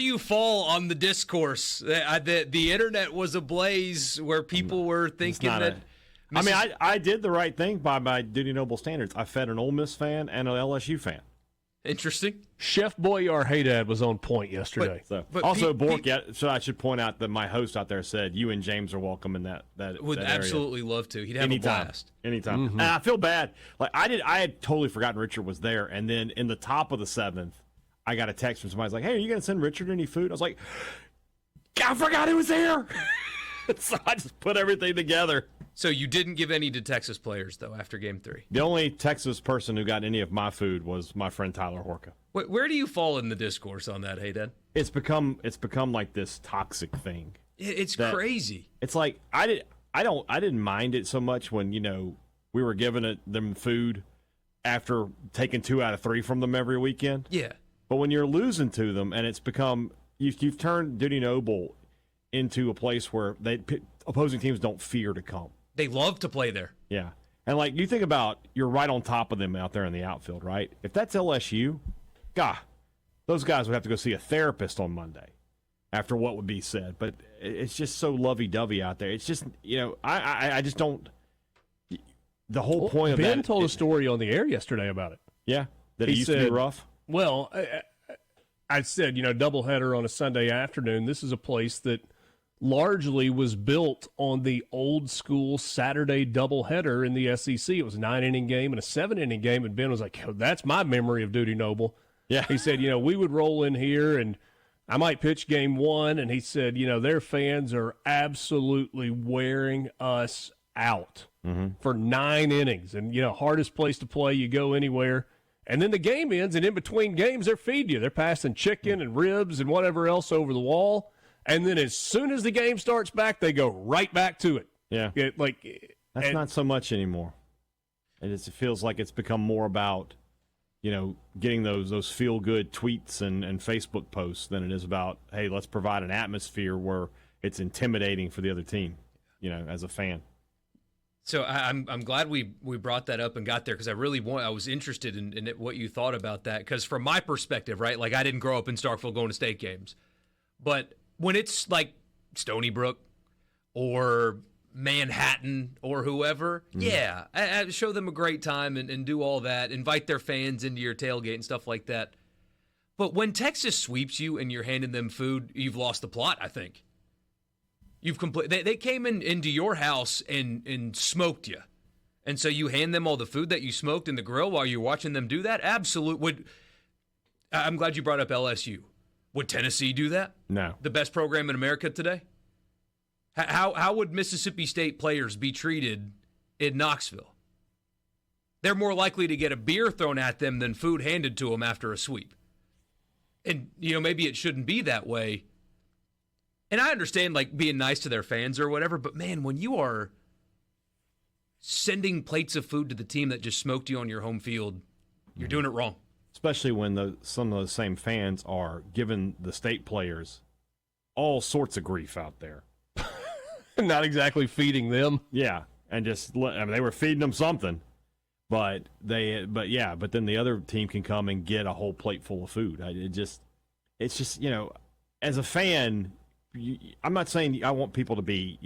You fall on the discourse. The internet was ablaze where people were thinking that. I did the right thing by my Duty Noble standards. I fed an Ole Miss fan and an LSU fan. Interesting. Chef Boyar Haydad was on point yesterday. But also, Bork, so I should point out that my host out there said you and James are welcome in that would that absolutely area. love to. He'd have a blast. Anytime. And I feel bad. Like I had totally forgotten Richard was there, and then in the top of the 7th, I got a text from somebody. Like, "Hey, are you going to send Richard any food?" I was like, "I forgot he was there." So I just put everything together. So you didn't give any to Texas players, though, after Game 3? The only Texas person who got any of my food was my friend Tyler Horka. Where do you fall in the discourse on that, Haydad? It's become like this toxic thing. It's crazy. It's like I didn't mind it so much when we were giving them food after taking 2 out of 3 from them every weekend. Yeah. But when you're losing to them, and it's become you've turned Duty Noble into a place where opposing teams don't fear to come. They love to play there. Yeah. And like you think about, you're right on top of them out there in the outfield, right? If that's LSU, those guys would have to go see a therapist on Monday after what would be said. But it's just so lovey-dovey out there. It's just, I just don't. The whole point of that. Ben told a story on the air yesterday about it. Yeah, that it used to be rough. Well, I said, doubleheader on a Sunday afternoon. This is a place that largely was built on the old school Saturday doubleheader in the SEC. It was a 9-inning game and a 7-inning game, and Ben was like, that's my memory of Duty Noble. Yeah. He said, we would roll in here, and I might pitch game 1, and he said, their fans are absolutely wearing us out for 9 innings. And, hardest place to play, you go anywhere. And then the game ends, and in between games, they're feeding you. They're passing chicken and ribs and whatever else over the wall. And then as soon as the game starts back, they go right back to it. Yeah. That's not so much anymore. It feels like it's become more about, getting those feel-good tweets and Facebook posts than it is about, hey, let's provide an atmosphere where it's intimidating for the other team, as a fan. So I'm glad we brought that up and got there because I was interested in what you thought about that because from my perspective, right, like I didn't grow up in Starkville going to state games, but when it's like Stony Brook or Manhattan or whoever, yeah, I show them a great time and do all that, invite their fans into your tailgate and stuff like that. But when Texas sweeps you and you're handing them food, you've lost the plot, I think. They came into your house and smoked you. And so you hand them all the food that you smoked in the grill while you're watching them do that? Absolutely. I'm glad you brought up LSU. Would Tennessee do that? No. The best program in America today? How would Mississippi State players be treated in Knoxville? They're more likely to get a beer thrown at them than food handed to them after a sweep. And, maybe it shouldn't be that way. And I understand, like, being nice to their fans or whatever, but, man, when you are sending plates of food to the team that just smoked you on your home field, you're doing it wrong. Especially when some of those same fans are giving the state players all sorts of grief out there. Not exactly feeding them. Yeah, and they were feeding them something, but then the other team can come and get a whole plate full of food. It's just as a fan, I'm not saying I want people to be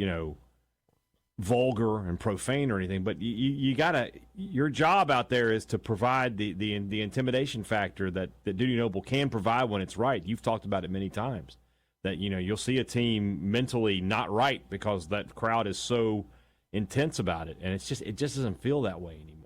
vulgar and profane or anything, but you gotta, your job out there is to provide the intimidation factor that Duty Noble can provide when it's right. You've talked about it many times. That you'll see a team mentally not right because that crowd is so intense about it, and it just doesn't feel that way anymore.